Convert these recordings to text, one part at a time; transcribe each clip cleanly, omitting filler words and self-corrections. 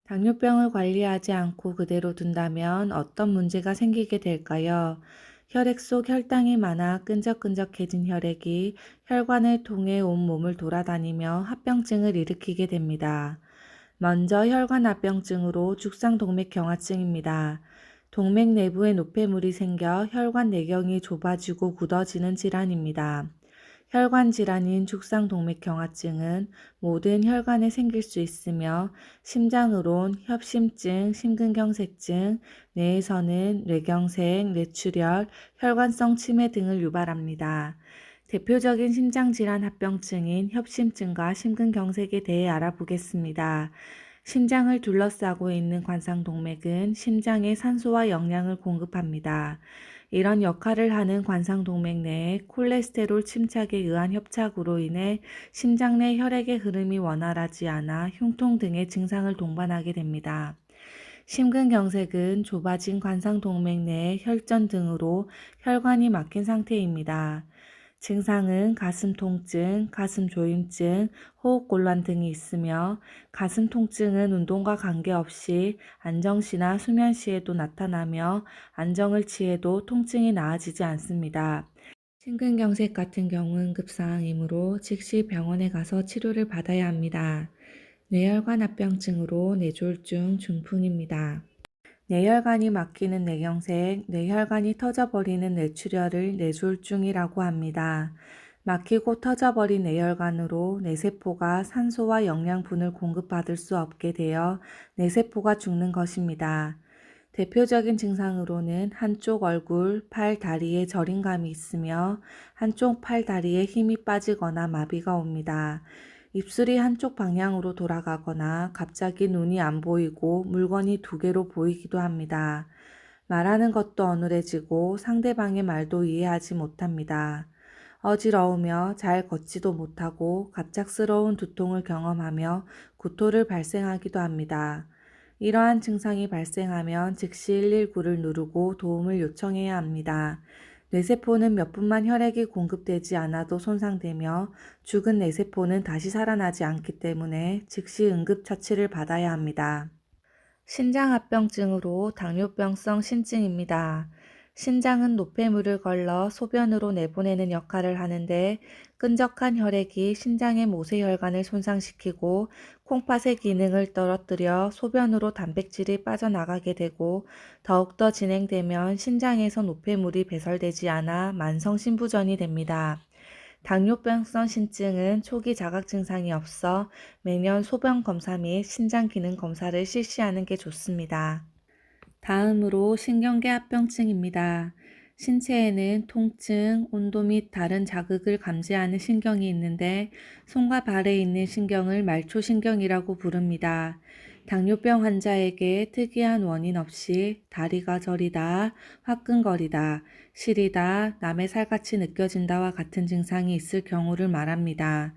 당뇨병을 관리하지 않고 그대로 둔다면 어떤 문제가 생기게 될까요? 혈액 속 혈당이 많아 끈적끈적해진 혈액이 혈관을 통해 온 몸을 돌아다니며 합병증을 일으키게 됩니다. 먼저 혈관합병증으로 죽상동맥경화증입니다. 동맥 내부에 노폐물이 생겨 혈관 내경이 좁아지고 굳어지는 질환입니다. 혈관 질환인 죽상동맥경화증은 모든 혈관에 생길 수 있으며 심장으론 협심증, 심근경색증, 뇌에서는 뇌경색, 뇌출혈, 혈관성 치매 등을 유발합니다. 대표적인 심장질환 합병증인 협심증과 심근경색에 대해 알아보겠습니다. 심장을 둘러싸고 있는 관상동맥은 심장에 산소와 영양을 공급합니다. 이런 역할을 하는 관상동맥 내에 콜레스테롤 침착에 의한 협착으로 인해 심장 내 혈액의 흐름이 원활하지 않아 흉통 등의 증상을 동반하게 됩니다. 심근경색은 좁아진 관상동맥 내의 혈전 등으로 혈관이 막힌 상태입니다. 증상은 가슴 통증, 가슴 조임증, 호흡곤란 등이 있으며 가슴 통증은 운동과 관계없이 안정시나 수면시에도 나타나며 안정을 취해도 통증이 나아지지 않습니다. 심근경색 같은 경우는 급사항이므로 즉시 병원에 가서 치료를 받아야 합니다. 뇌혈관 합병증으로 뇌졸중, 중풍입니다. 뇌혈관이 막히는 뇌경색, 뇌혈관이 터져버리는 뇌출혈을 뇌졸중이라고 합니다. 막히고 터져버린 뇌혈관으로 뇌세포가 산소와 영양분을 공급받을 수 없게 되어 뇌세포가 죽는 것입니다. 대표적인 증상으로는 한쪽 얼굴, 팔, 다리에 저림감이 있으며 한쪽 팔, 다리에 힘이 빠지거나 마비가 옵니다. 입술이 한쪽 방향으로 돌아가거나 갑자기 눈이 안 보이고 물건이 두 개로 보이기도 합니다. 말하는 것도 어눌해지고 상대방의 말도 이해하지 못합니다. 어지러우며 잘 걷지도 못하고 갑작스러운 두통을 경험하며 구토를 발생하기도 합니다. 이러한 증상이 발생하면 즉시 119를 누르고 도움을 요청해야 합니다. 뇌세포는 몇 분만 혈액이 공급되지 않아도 손상되며 죽은 뇌세포는 다시 살아나지 않기 때문에 즉시 응급처치를 받아야 합니다. 신장합병증으로 당뇨병성 신증입니다. 신장은 노폐물을 걸러 소변으로 내보내는 역할을 하는데 끈적한 혈액이 신장의 모세혈관을 손상시키고 콩팥의 기능을 떨어뜨려 소변으로 단백질이 빠져나가게 되고 더욱더 진행되면 신장에서 노폐물이 배설되지 않아 만성신부전이 됩니다. 당뇨병성 신증은 초기 자각 증상이 없어 매년 소변 검사 및 신장 기능 검사를 실시하는 게 좋습니다. 다음으로 신경계 합병증입니다. 신체에는 통증, 온도 및 다른 자극을 감지하는 신경이 있는데 손과 발에 있는 신경을 말초신경이라고 부릅니다. 당뇨병 환자에게 특이한 원인 없이 다리가 저리다, 화끈거리다, 시리다, 남의 살같이 느껴진다와 같은 증상이 있을 경우를 말합니다.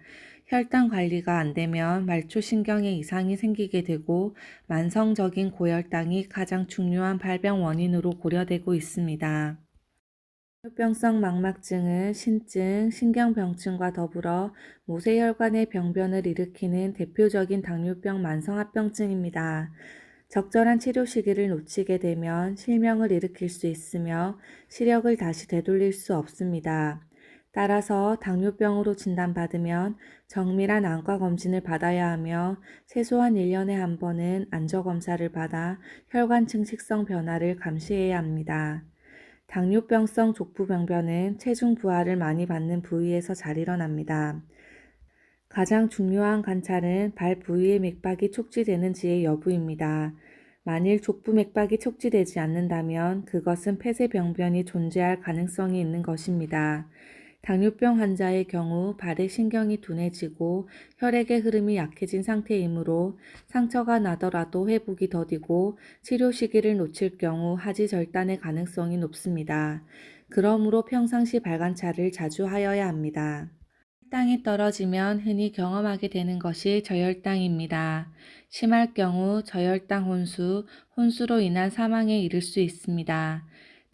혈당 관리가 안 되면 말초신경에 이상이 생기게 되고 만성적인 고혈당이 가장 중요한 발병 원인으로 고려되고 있습니다. 당뇨병성 망막증은 신증, 신경병증과 더불어 모세혈관의 병변을 일으키는 대표적인 당뇨병 만성합병증입니다. 적절한 치료 시기를 놓치게 되면 실명을 일으킬 수 있으며 시력을 다시 되돌릴 수 없습니다. 따라서 당뇨병으로 진단받으면 정밀한 안과 검진을 받아야 하며 최소한 1년에 한 번은 안저검사를 받아 혈관 증식성 변화를 감시해야 합니다. 당뇨병성 족부병변은 체중 부하를 많이 받는 부위에서 잘 일어납니다. 가장 중요한 관찰은 발 부위의 맥박이 촉지되는지의 여부입니다. 만일 족부 맥박이 촉지되지 않는다면 그것은 폐쇄병변이 존재할 가능성이 있는 것입니다. 당뇨병 환자의 경우 발의 신경이 둔해지고 혈액의 흐름이 약해진 상태이므로 상처가 나더라도 회복이 더디고 치료 시기를 놓칠 경우 하지 절단의 가능성이 높습니다. 그러므로 평상시 발관찰을 자주 하여야 합니다. 혈당이 떨어지면 흔히 경험하게 되는 것이 저혈당입니다. 심할 경우 저혈당 혼수, 혼수로 인한 사망에 이를 수 있습니다.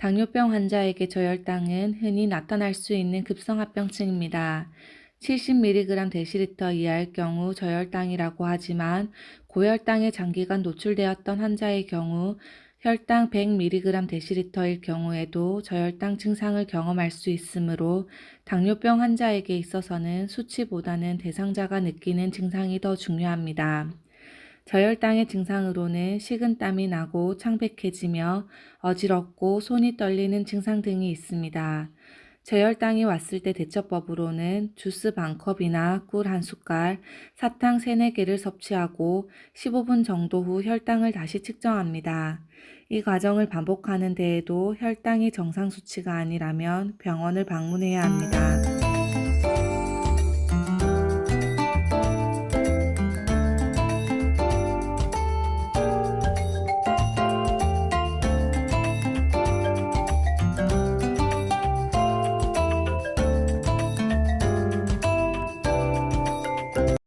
당뇨병 환자에게 저혈당은 흔히 나타날 수 있는 급성합병증입니다. 70mg 데시리터 이하일 경우 저혈당이라고 하지만 고혈당에 장기간 노출되었던 환자의 경우 혈당 100mg 데시리터일 경우에도 저혈당 증상을 경험할 수 있으므로 당뇨병 환자에게 있어서는 수치보다는 대상자가 느끼는 증상이 더 중요합니다. 저혈당의 증상으로는 식은땀이 나고 창백해지며 어지럽고 손이 떨리는 증상 등이 있습니다. 저혈당이 왔을 때 대처법으로는 주스 반 컵이나 꿀 한 숟갈, 사탕 3-4개를 섭취하고 15분 정도 후 혈당을 다시 측정합니다. 이 과정을 반복하는 데에도 혈당이 정상 수치가 아니라면 병원을 방문해야 합니다.